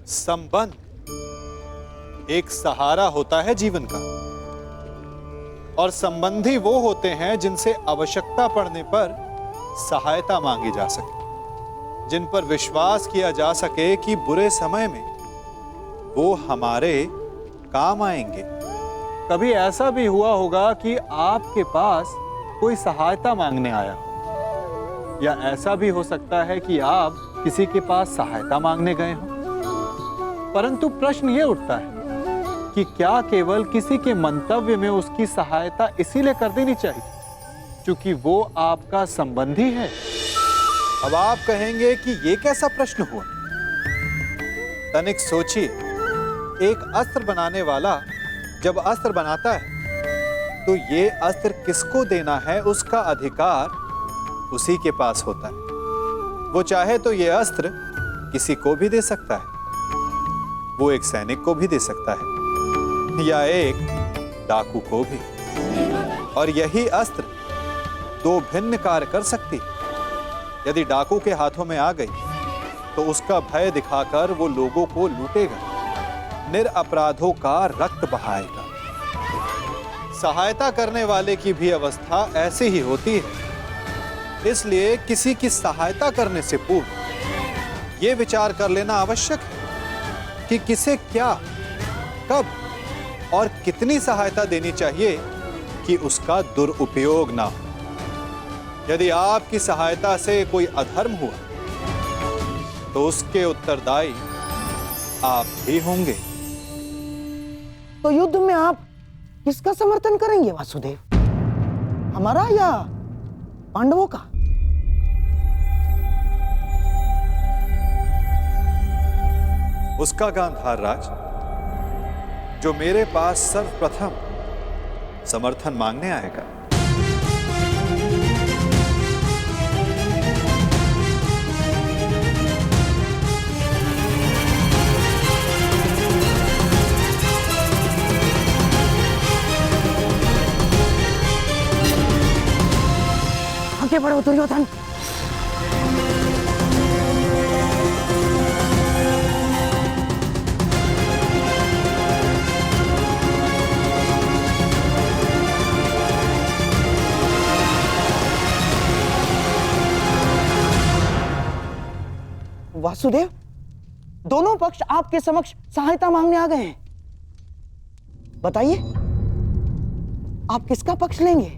संबंध एक सहारा होता है जीवन का, और संबंधी वो होते हैं जिनसे आवश्यकता पड़ने पर सहायता मांगी जा सके, जिन पर विश्वास किया जा सके कि बुरे समय में वो हमारे काम आएंगे। कभी ऐसा भी हुआ होगा कि आपके पास कोई सहायता मांगने आया हो, या ऐसा भी हो सकता है कि आप किसी के पास सहायता मांगने गए हो। परंतु प्रश्न ये उठता है कि क्या केवल किसी के मंतव्य में उसकी सहायता इसीलिए कर देनी चाहिए क्योंकि वो आपका संबंधी है? अब आप कहेंगे कि ये कैसा प्रश्न हुआ? तनिक सोचिए, एक अस्त्र बनाने वाला जब अस्त्र बनाता है तो ये अस्त्र किसको देना है उसका अधिकार उसी के पास होता है। वो चाहे तो ये अस्त्र किसी को भी दे सकता है, वो एक सैनिक को भी दे सकता है या एक डाकू को भी, और यही अस्त्र दो भिन्न कार्य कर सकती है। यदि डाकू के हाथों में आ गई तो उसका भय दिखाकर वो लोगों को लूटेगा, निरपराधों का रक्त बहाएगा। सहायता करने वाले की भी अवस्था ऐसी ही होती है। इसलिए किसी की सहायता करने से पूर्व यह विचार कर लेना आवश्यक है कि किसे क्या, कब और कितनी सहायता देनी चाहिए कि उसका दुरुपयोग ना हो। यदि आपकी सहायता से कोई अधर्म हुआ तो उसके उत्तरदायी आप ही होंगे। तो युद्ध में आप किसका समर्थन करेंगे वासुदेव, हमारा या पांडवों का? उसका गांधार राज जो मेरे पास सर्वप्रथम समर्थन मांगने आएगा। आगे बढ़ो दुर्योधन। वासुदेव, दोनों पक्ष आपके समक्ष सहायता मांगने आ गए हैं। बताइए, आप किसका पक्ष लेंगे?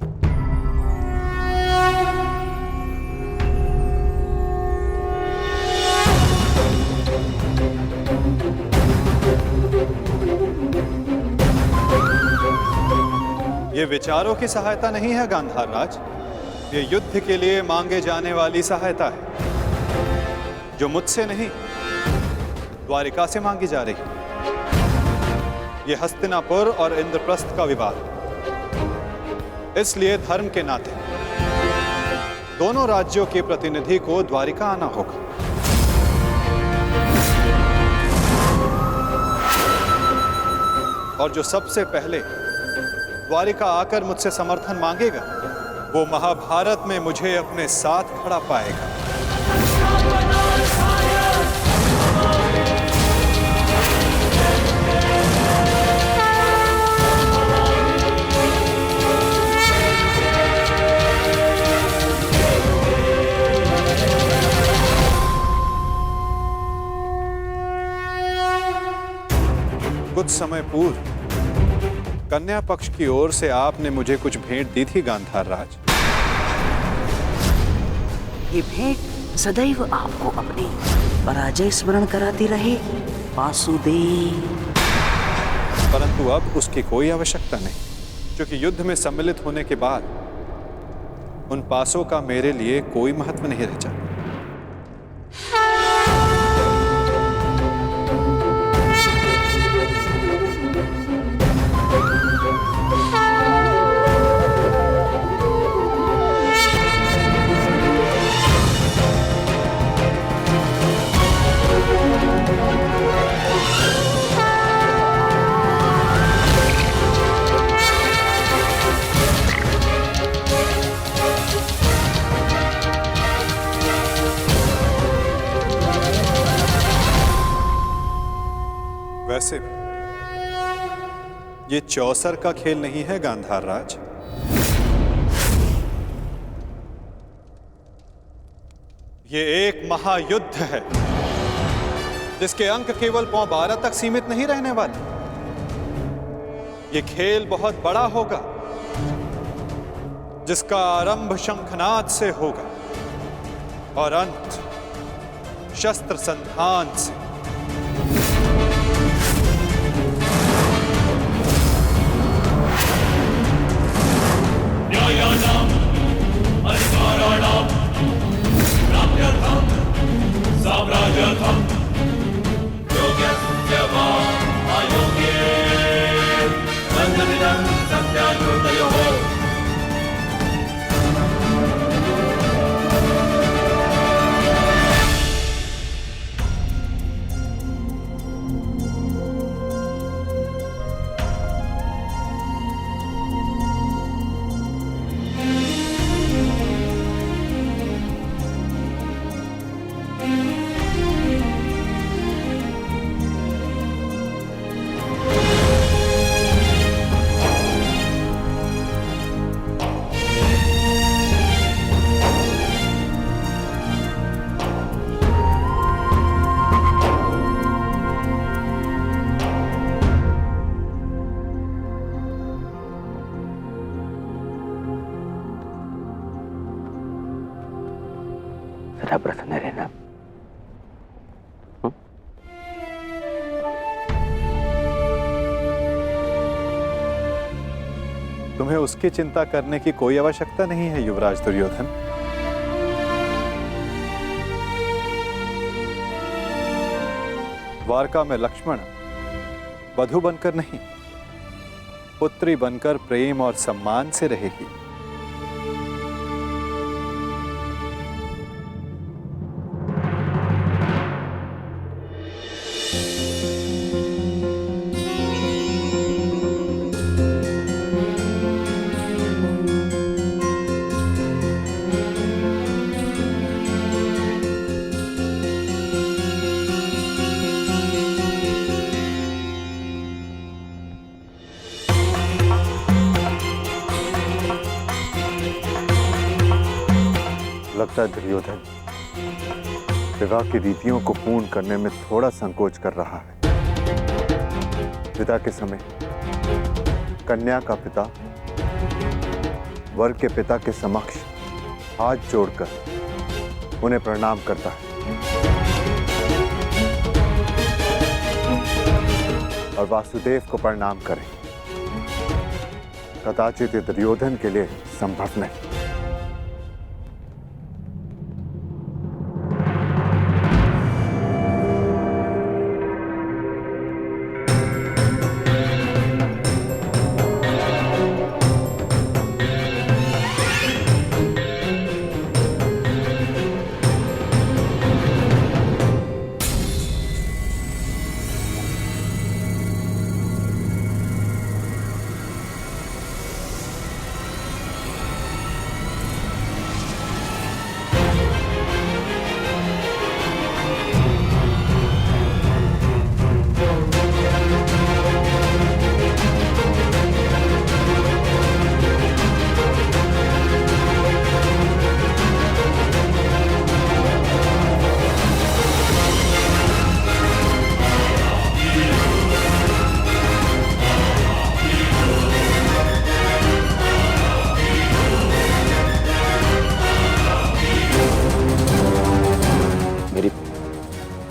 ये विचारों की सहायता नहीं है गांधार राज, ये युद्ध के लिए मांगे जाने वाली सहायता है जो मुझसे नहीं द्वारिका से मांगी जा रही है। यह हस्तिनापुर और इंद्रप्रस्थ का विवाद, इसलिए धर्म के नाते दोनों राज्यों के प्रतिनिधि को द्वारिका आना होगा। और जो सबसे पहले द्वारिका आकर मुझसे समर्थन मांगेगा वो महाभारत में मुझे अपने साथ खड़ा पाएगा। कुछ समय पूर्व कन्या पक्ष की ओर से आपने मुझे कुछ भेंट दी थी गांधार राज। ये भेंट सदैव आपको अपनी पराजय स्मरण कराती रहे वासुदेव। परंतु अब उसकी कोई आवश्यकता नहीं, क्योंकि युद्ध में सम्मिलित होने के बाद उन पासों का मेरे लिए कोई महत्व नहीं रह जाता। वैसे भी ये चौसर का खेल नहीं है गांधार राज। ये एक महायुद्ध है जिसके अंक केवल पौ 12 तक सीमित नहीं रहने वाले। ये खेल बहुत बड़ा होगा जिसका आरंभ शंखनाद से होगा और अंत शस्त्र संधान से। न्यायानाम् अधिकाराणां प्राप्त्यर्थं साम्राज्यार्थं योग्यस्य वा अयोग्ये बन्धमिदं सत्याकृतयोः। जरा प्रसन्न रहना। तुम्हें उसकी चिंता करने की कोई आवश्यकता नहीं है युवराज दुर्योधन। द्वारका में लक्ष्मण वधु बनकर नहीं, पुत्री बनकर प्रेम और सम्मान से रहेगी। लगता है दुर्योधन विवाह की रीतियों को पूर्ण करने में थोड़ा संकोच कर रहा है। विदा के समय कन्या का पिता वर के पिता के समक्ष हाथ जोड़कर उन्हें प्रणाम करता है और वासुदेव को प्रणाम करें। कदाचित ये दुर्योधन के लिए संभव नहीं।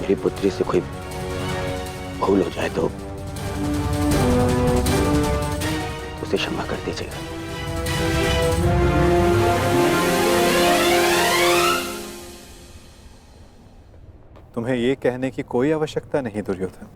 मेरी पुत्री से कोई भूल हो जाए तो उसे क्षमा कर दीजिएगा। तुम्हें ये कहने की कोई आवश्यकता नहीं दुर्योधन।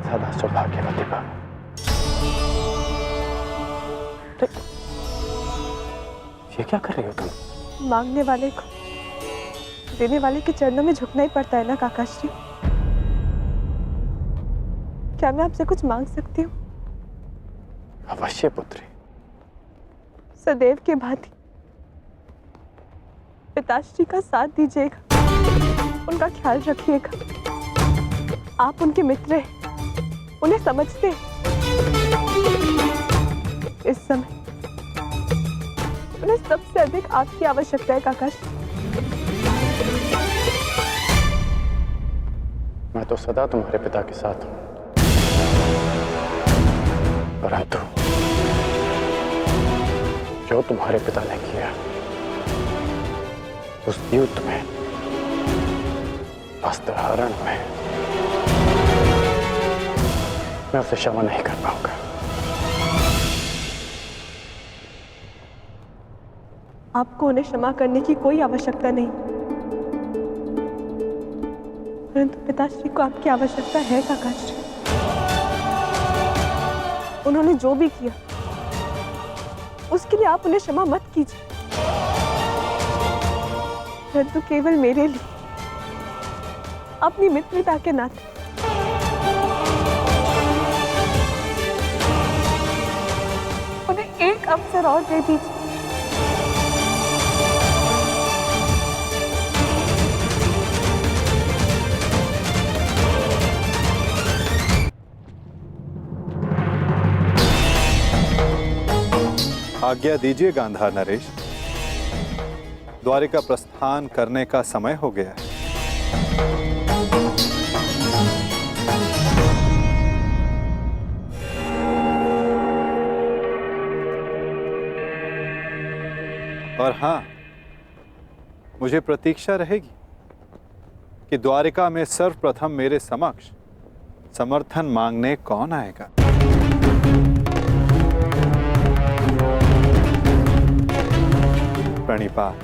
ज्यादा सौभाग्यवती भव। ये क्या कर रही हो तुम? मांगने वाले को देने वाले के चरणों में झुकना ही पड़ता है ना काकाश्री। क्या मैं आपसे कुछ मांग सकती हूँ? अवश्य पुत्री। सदैव के भांति पिताश्री का साथ दीजिएगा, उनका ख्याल रखिएगा। आप उनके मित्र हैं, उन्हें समझते हैं। इस समय उन्हें सबसे अधिक आपकी आवश्यकता है काकाश्री। मैं तो सदा तुम्हारे पिता के साथ हूं, परंतु जो तुम्हारे पिता ने किया उस युद्ध में, वस्त्रहरण में, मैं उसे क्षमा नहीं कर पाऊंगा। आपको उन्हें क्षमा करने की कोई आवश्यकता नहीं, परंतु पिताश्री को आपकी आवश्यकता है काकाश्री। उन्होंने जो भी किया उसके लिए आप उन्हें क्षमा मत कीजिए, परंतु केवल मेरे लिए, अपनी मित्रता के नाते। उन्हें एक अवसर और दे दीजिए। आज्ञा दीजिए गांधार नरेश, द्वारिका प्रस्थान करने का समय हो गया है। और हां, मुझे प्रतीक्षा रहेगी कि द्वारिका में सर्वप्रथम मेरे समक्ष समर्थन मांगने कौन आएगा। प्रणिपात।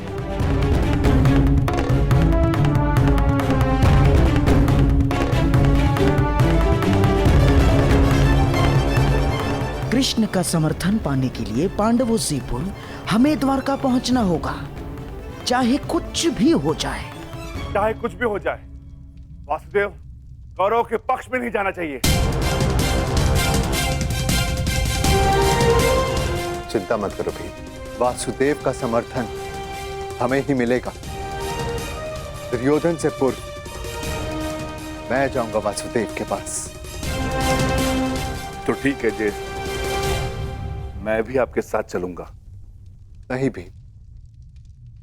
कृष्ण का समर्थन पाने के लिए पांडवों से पूर्व हमें द्वारका पहुंचना होगा, चाहे कुछ भी हो जाए। चाहे कुछ भी हो जाए, वासुदेव कौरवों के पक्ष में नहीं जाना चाहिए। चिंता मत करो भी, वासुदेव का समर्थन हमें ही मिलेगा। दुर्योधन से पूर्व मैं जाऊंगा वासुदेव के पास। तो ठीक है ज्येष्ठ, मैं भी आपके साथ चलूंगा। नहीं भी,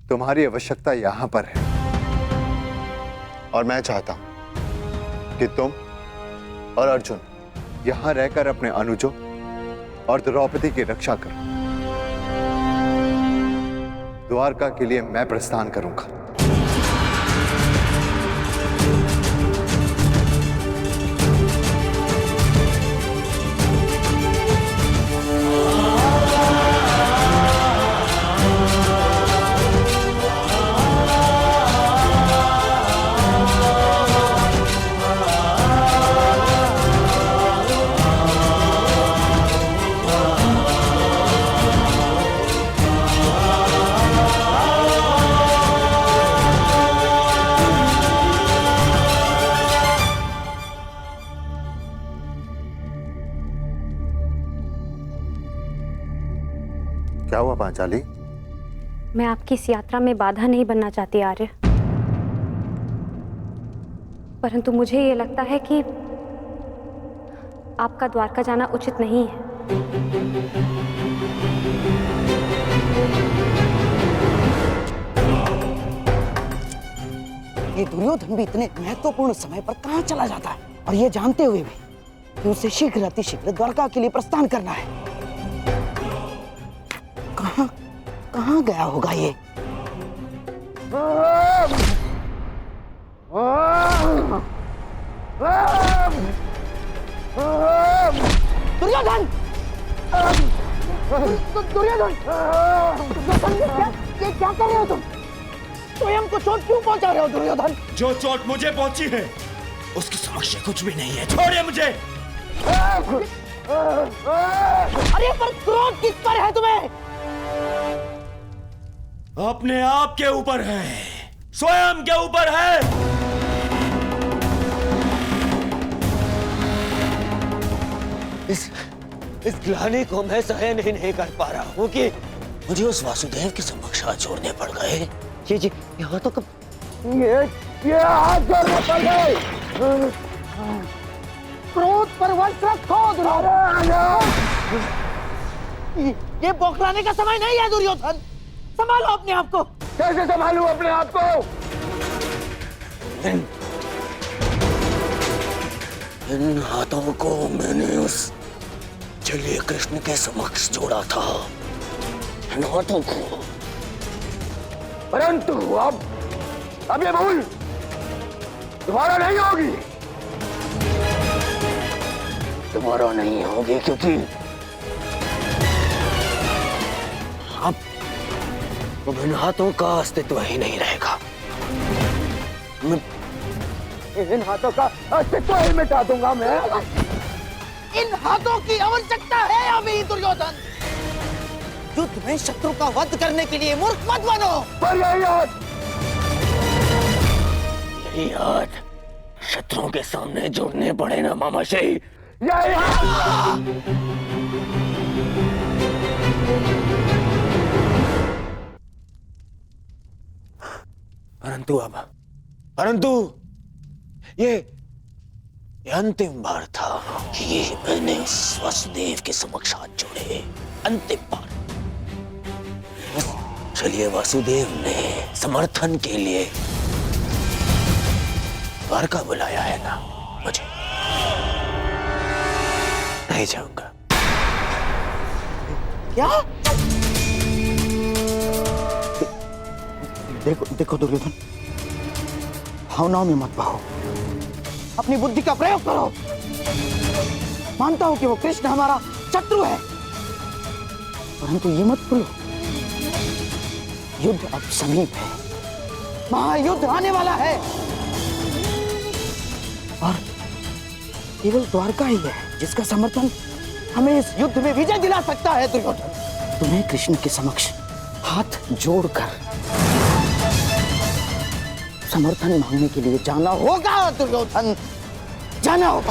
तुम्हारी आवश्यकता यहां पर है और मैं चाहता हूं कि तुम और अर्जुन यहां रहकर अपने अनुजों और द्रौपदी की रक्षा करो। द्वारका के लिए मैं प्रस्थान करूंगा। क्या हुआ पांचाली? मैं आपकी इस यात्रा में बाधा नहीं बनना चाहती आर्य, परंतु मुझे ये लगता है कि आपका द्वारका जाना उचित नहीं है। ये दुर्योधन भी इतने महत्वपूर्ण समय पर कहां चला जाता है, और ये जानते हुए भी कि उसे शीघ्र अतिशीघ्र द्वारका के लिए प्रस्थान करना है। कहां गया होगा ये? दुर्योधन! दुर्योधन! ये क्या कर रहे हो तुम? स्वयं को चोट क्यों पहुंचा रहे हो दुर्योधन? जो चोट मुझे पहुंची है उसके समक्ष कुछ भी नहीं है। छोड़िए मुझे। अरे पर क्रोध किस पर है तुम्हें? अपने आप के ऊपर है, स्वयं के ऊपर है। इस ग्लानि को मैं सहन ही नहीं कर पा रहा हूँ कि मुझे उस वासुदेव के समक्ष हाथ जोड़ने पड़ गए। जी यहाँ तो कब ये हाथ जोड़ने पड़ गए। क्रोध पर वश रखो दुर्योधन। ये बौखलाने का समय नहीं है दुर्योधन, संभालो अपने आप को। कैसे संभालूं अपने आप को? इन हाथों को मैंने उस चलिए कृष्ण के समक्ष जोड़ा था, इन हाथों को। परंतु अब ये भूल दोबारा नहीं होगी। दोबारा नहीं होगी क्योंकि अब इन हाथों का अस्तित्व ही नहीं रहेगा। इन हाथों का अस्तित्व ही मिटा दूंगा मैं। इन हाथों की आवश्यकता है अभी दुर्योधन। युद्ध में शत्रु का वध करने के लिए मूर्ख मत बनो। पर यही हाथ शत्रुओं के सामने जोड़ने पड़े ना मामाश्री। यही हाथ। परंतु ये अंतिम बार था कि मैंने उस वासुदेव के समक्ष हाथ जोड़े। अंतिम बार। चलिए वासुदेव ने समर्थन के लिए द्वारका बुलाया है ना, मुझे नहीं जाऊंगा। क्या? देखो दुर्योधन, भावनाओं में मत बहो, अपनी बुद्धि का प्रयोग करो। मानता हूं कि वो कृष्ण हमारा शत्रु है, परंतु ये मत भूलो युद्ध अब समीप है, महायुद्ध आने वाला है और केवल द्वारका ही है जिसका समर्थन हमें इस युद्ध में विजय दिला सकता है। दुर्योधन, तुम्हें कृष्ण के समक्ष हाथ जोड़कर समर्थन मांगने के लिए जाना होगा। दुर्योधन, जाना होगा।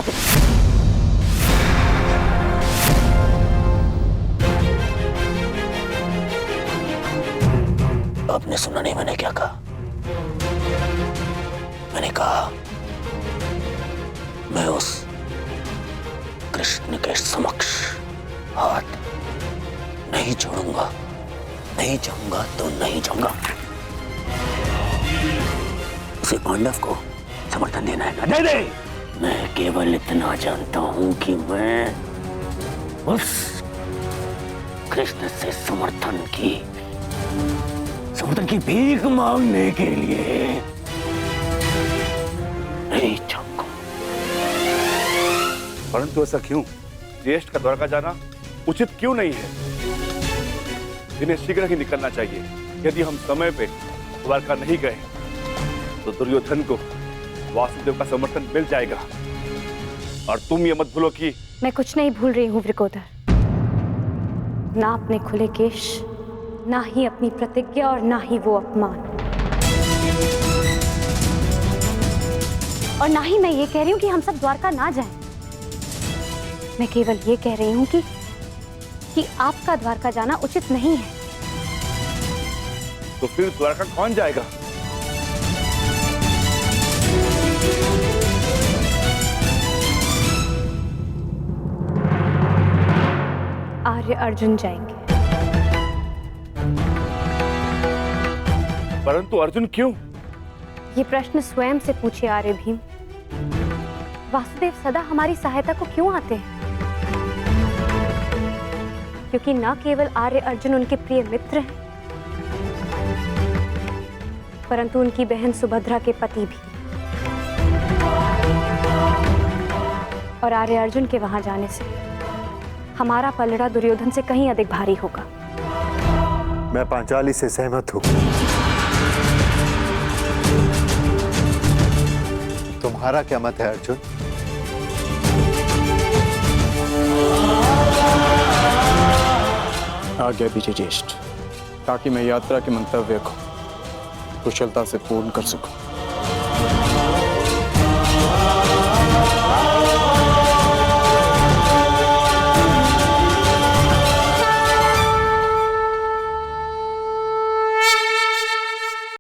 आपने सुना नहीं मैंने क्या कहा? मैंने कहा मैं उस कृष्ण के समक्ष हाथ नहीं छोड़ूंगा। नहीं जाऊंगा तो नहीं जाऊंगा। उसे पांडव को समर्थन देना है ना, दे दे। मैं केवल इतना जानता हूं कि मैं उस कृष्ण से समर्थन की भीख मांगने के लिए नहीं जाऊंगा। परंतु ऐसा क्यों? ज्येष्ठ का द्वारका जाना उचित क्यों नहीं है? इन्हें शीघ्र ही निकलना चाहिए। यदि हम समय पे द्वारका नहीं गए तो दुर्योधन को वासुदेव का समर्थन मिल जाएगा। और तुम ये मत भूलो कि मैं कुछ नहीं भूल रही हूँ वृकोदर, ना अपने खुले केश, ना ही अपनी प्रतिज्ञा और ना ही वो अपमान। और ना ही मैं ये कह रही हूँ कि हम सब द्वारका ना जाएं। मैं केवल ये कह रही हूँ कि आपका द्वारका जाना उचित नहीं है। तो फिर द्वारका कौन जाएगा? आर्य अर्जुन जाएंगे। परंतु अर्जुन क्यों? ये प्रश्न स्वयं से पूछे आर्य भीम। वासुदेव सदा हमारी सहायता को क्यों आते हैं? क्योंकि न केवल आर्य अर्जुन उनके प्रिय मित्र हैं, परंतु उनकी बहन सुभद्रा के पति भी। और आर्य अर्जुन के वहां जाने से हमारा पलड़ा दुर्योधन से कहीं अधिक भारी होगा। मैं पांचाली से सहमत हूं। तुम्हारा क्या मत है अर्जुन? आज्ञा दीजिए ज्येष्ठ, ताकि मैं यात्रा के मंतव्य को कुशलता से पूर्ण कर सकूं।